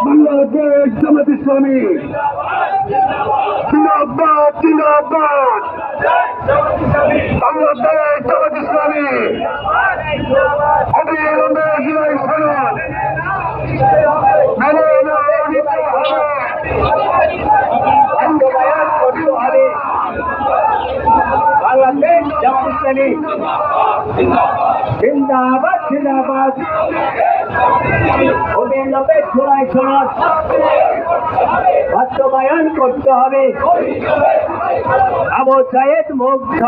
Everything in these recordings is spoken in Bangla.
বাংলাদেশ জামাত ইসলামী জিন্দাবাদ জিন্দাবাদ। বাংলাদেশ জামাত ইসলামী অবিলম্বে জুলাই সনদ মেনে নিতে হবে। বাংলাদেশ জামাত ইসলামী জিন্দাবাদ জিন্দাবাদ। অবিলম্বে জুলাই সনদ বাস্তবায়ন করতে হবে। আবু সাইদ মুগ্ধ,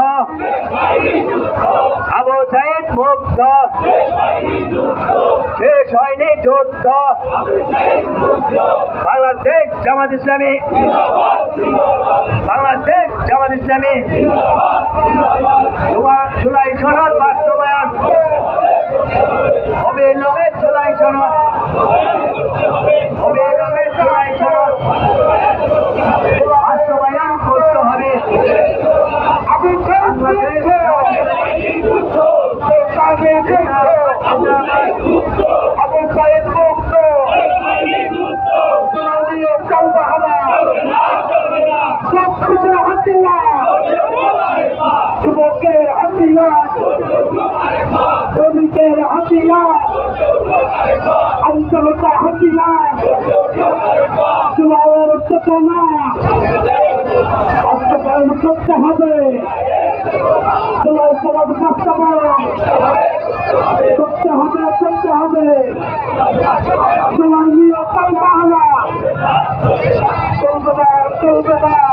আবু সাইদ মুগ্ধ, শেষ হয়নি যুদ্ধ। বাংলাদেশ জামাত ইসলামী, বাংলাদেশ জামাত ইসলামী জুলাই সনদ বাস্তবায়ন, অবিলম্বে জুলাই সনদ, অবিলম্বে জুলাই সনদ বাস্তবায়ন করতে হবে। আবু সাইদ মুগ্ধ, সবকিছুর হাতিয়ার, যুবকের হাতিয়ার, শ্রমিকের হাতিয়ার, আঞ্চলিকের হাতিয়ার, চুলাওয়ের চেতনা বাস্তবায়ন করতে হবে। জুলাই সনদ বাস্তবায়ন করতে হবে, করতে হবে। জুলাই নিয়ে চলবে না, চলবে না, চলবে না।